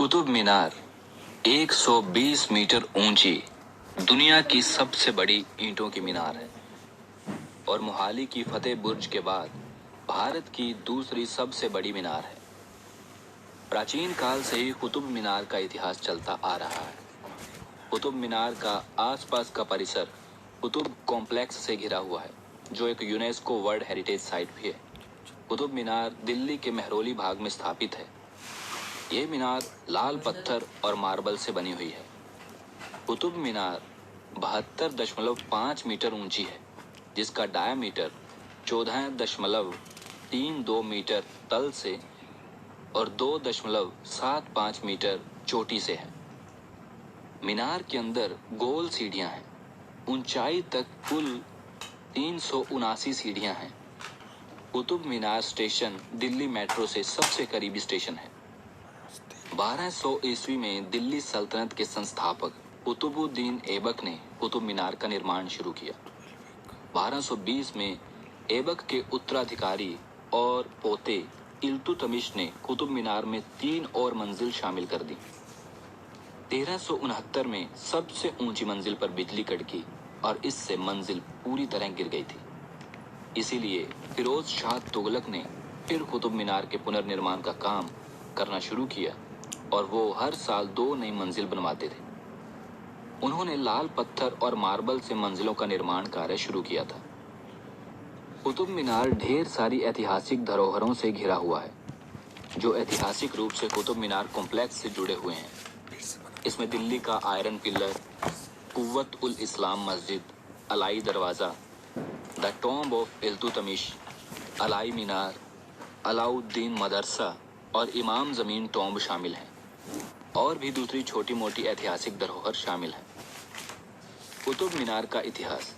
Qutub Minar 120 metre ऊंची दुनिया की सबसे बड़ी ईंटों की मीनार है और मोहाली की फतेह बुर्ज के बाद भारत की दूसरी सबसे बड़ी मीनार है। प्राचीन काल से ही कुतुब मीनार का इतिहास चलता आ रहा है। कुतुब मीनार का आसपास का परिसर कुतुब कॉम्प्लेक्स से घिरा हुआ है, जो एक यूनेस्को वर्ल्ड हेरिटेज साइट भी है। कुतुब मीनार दिल्ली के मेहरौली भाग में स्थापित है। ये मीनार लाल पत्थर और मार्बल से बनी हुई है। कुतुब मीनार 72.5 मीटर ऊंची है, जिसका डायामीटर 14.32 मीटर तल से और 2.75 मीटर चोटी से है। मीनार के अंदर गोल सीढ़ियां हैं। ऊंचाई तक कुल 379 सीढ़ियां हैं। कुतुब मीनार स्टेशन दिल्ली मेट्रो से सबसे करीबी स्टेशन है। 1200 ईस्वी में दिल्ली सल्तनत के संस्थापक कुतुबुद्दीन ऐबक ने कुतुब मीनार का निर्माण शुरू किया। 1220 में ऐबक के उत्तराधिकारी और पोते इल्तुतमिश ने कुतुब मीनार में 3 और मंजिल शामिल कर दी। 1369 में सबसे ऊंची मंजिल पर बिजली कड़की और इससे मंजिल पूरी तरह गिर गई थी। इसीलिए फिरोज शाह तुगलक ने फिर कुतुब मीनार के पुनर्निर्माण का काम करना शुरू किया और वो हर साल 2 नई मंजिल बनवाते थे। उन्होंने लाल पत्थर और मार्बल से मंजिलों का निर्माण कार्य शुरू किया था। कुतुब मीनार ढेर सारी ऐतिहासिक धरोहरों से घिरा हुआ है, जो ऐतिहासिक रूप से कुतुब मीनार कॉम्प्लेक्स से जुड़े हुए हैं। इसमें दिल्ली का आयरन पिलर, कुव्वत उल इस्लाम मस्जिद, Alai Darwaza, the tomb of Iltutmish, Alai Minar, Alauddin मदरसा और इमाम ज़मीन टॉम्ब शामिल हैं। और भी दूसरी छोटी मोटी ऐतिहासिक धरोहर शामिल हैं। कुतुब मीनार का इतिहास।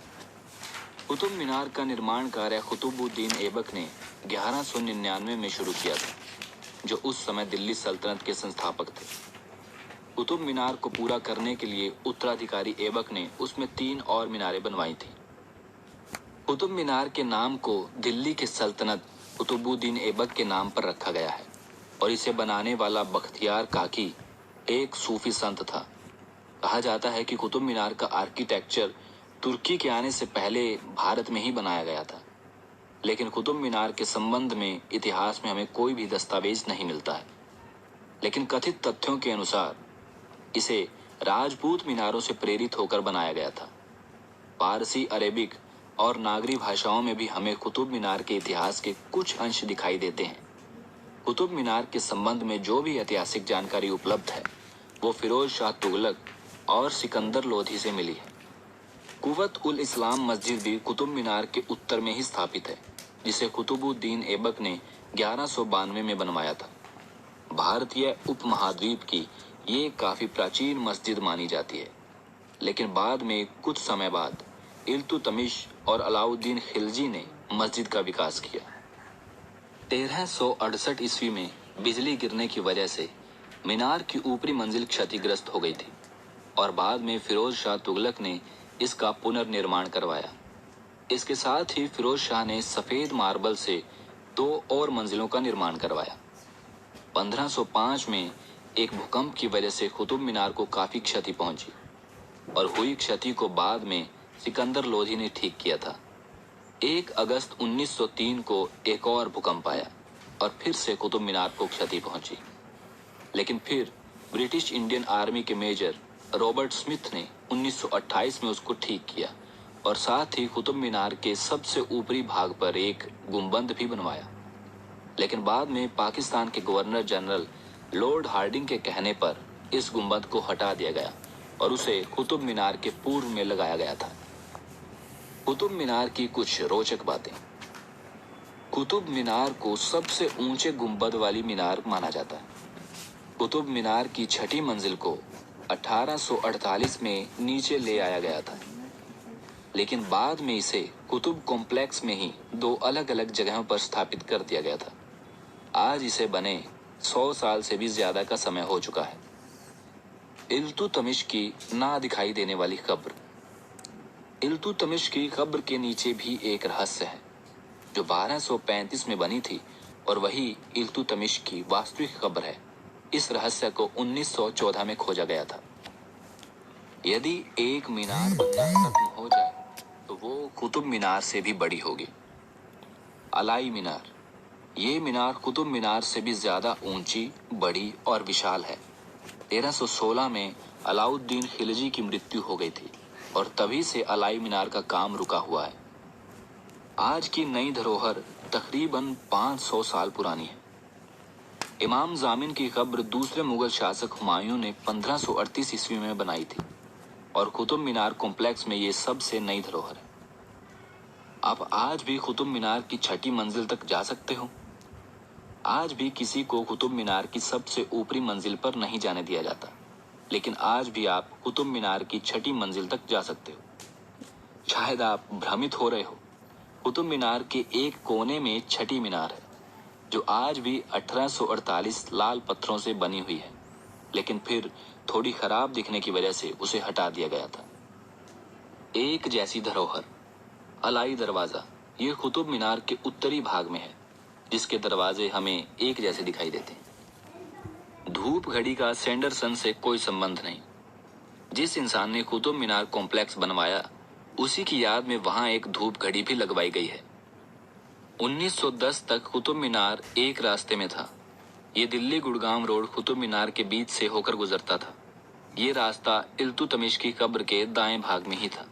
कुतुब मीनार का निर्माण कार्य कुतुबुद्दीन ऐबक ने 1199 में शुरू किया था, जो उस समय दिल्ली सल्तनत के संस्थापक थे। कुतुब मीनार को पूरा करने के लिए उत्तराधिकारी ऐबक ने उसमें 3 और मीनारें बनवाई थी। कुतुब मीनार के नाम को दिल्ली के सल्तनत कुतुबुद्दीन ऐबक के नाम पर रखा गया है और इसे बनाने वाला बख्तियार काकी एक सूफी संत था। कहा जाता है कि कुतुब मीनार का आर्किटेक्चर तुर्की के आने से पहले भारत में ही बनाया गया था, लेकिन कुतुब मीनार के संबंध में इतिहास में हमें कोई भी दस्तावेज नहीं मिलता है। लेकिन कथित तथ्यों के अनुसार इसे राजपूत मीनारों से प्रेरित होकर बनाया गया था। पारसी, अरेबिक और नागरी भाषाओं में भी हमें कुतुब मीनार के इतिहास के कुछ अंश दिखाई देते हैं। कुतुब मीनार के संबंध में जो भी ऐतिहासिक जानकारी उपलब्ध है, वो फिरोज शाह तुगलक और सिकंदर लोधी से मिली है। कुव्वत उल इस्लाम मस्जिद भी कुतुब मीनार के उत्तर में ही स्थापित है, जिसे कुतुबुद्दीन ऐबक ने 1192 में बनवाया था। भारतीय उपमहाद्वीप की ये काफ़ी प्राचीन मस्जिद मानी जाती है, लेकिन बाद में कुछ समय बाद इल्तुतमिश और अलाउद्दीन खिलजी ने मस्जिद का विकास किया। 1368 ईस्वी में बिजली गिरने की वजह से मीनार की ऊपरी मंजिल क्षतिग्रस्त हो गई थी और बाद में फिरोज शाह तुगलक ने इसका पुनर्निर्माण करवाया। इसके साथ ही फिरोज शाह ने सफ़ेद मार्बल से 2 और मंजिलों का निर्माण करवाया। 1505 में एक भूकंप की वजह से कुतुब मीनार को काफ़ी क्षति पहुंची और हुई क्षति को बाद में सिकंदर लोधी ने ठीक किया था। 1 अगस्त 1903 को एक और भूकंप आया और फिर से कुतुब मीनार को क्षति पहुंची, लेकिन फिर ब्रिटिश इंडियन आर्मी के मेजर रॉबर्ट स्मिथ ने 1928 में उसको ठीक किया और साथ ही कुतुब मीनार के सबसे ऊपरी भाग पर एक गुंबद भी बनवाया। लेकिन बाद में पाकिस्तान के गवर्नर जनरल लॉर्ड हार्डिंग के कहने पर इस गुंबद को हटा दिया गया और उसे कुतुब मीनार के पूर्व में लगाया गया था। कुतुब मीनार की कुछ रोचक बातें। कुतुब मीनार को सबसे ऊंचे गुंबद वाली मीनार माना जाता है। कुतुब मीनार की छठी मंजिल को 1848 में नीचे ले आया गया था, लेकिन बाद में इसे कुतुब कॉम्प्लेक्स में ही 2 अलग अलग जगहों पर स्थापित कर दिया गया था। आज इसे बने 100 साल से भी ज्यादा का समय हो चुका है। इल्तुतमिश की ना दिखाई देने वाली कब्र। इल्तुतमिश की कब्र के नीचे भी एक रहस्य है, जो 1235 में बनी थी और वही इल्तुतमिश की वास्तविक कब्र है। इस रहस्य को 1914 में खोजा गया था। यदि एक मीनार बनना खत्म हो जाए तो वो कुतुब मीनार से भी बड़ी होगी। अलाई मीनार। ये मीनार कुतुब मीनार से भी ज्यादा ऊंची, बड़ी और विशाल है। 1316 में अलाउद्दीन खिलजी की मृत्यु हो गई थी और तभी से अलाई मीनार का काम रुका हुआ है। आज की नई धरोहर तकरीबन 500 साल पुरानी है। इमाम जामिन की कब्र दूसरे मुगल शासक हुमायूं ने 1538 ईस्वी में बनाई थी और कुतुब मीनार कॉम्प्लेक्स में ये सबसे नई धरोहर है। आप आज भी कुतुब मीनार की छठी मंजिल तक जा सकते हो। आज भी किसी को कुतुब मीनार की सबसे ऊपरी मंजिल पर नहीं जाने दिया जाता, लेकिन आज भी आप कुतुब मीनार की छठी मंजिल तक जा सकते हो। शायद आप भ्रमित हो रहे हो, कुतुब मीनार के एक कोने में छठी मीनार है जो आज भी 1848 लाल पत्थरों से बनी हुई है, लेकिन फिर थोड़ी खराब दिखने की वजह से उसे हटा दिया गया था। एक जैसी धरोहर। अलाई दरवाजा। ये कुतुब मीनार के उत्तरी भाग में है, जिसके दरवाजे हमें एक जैसे दिखाई देते हैं। धूप घड़ी का सैंडरसन से कोई संबंध नहीं। जिस इंसान ने कुतुब मीनार कॉम्प्लेक्स बनवाया, उसी की याद में वहां एक धूप घड़ी भी लगवाई गई है। 1910 तक कुतुब मीनार एक रास्ते में था। ये दिल्ली गुड़गांव रोड कुतुब मीनार के बीच से होकर गुजरता था। ये रास्ता इल्तुतमिश की कब्र के दाएं भाग में ही था।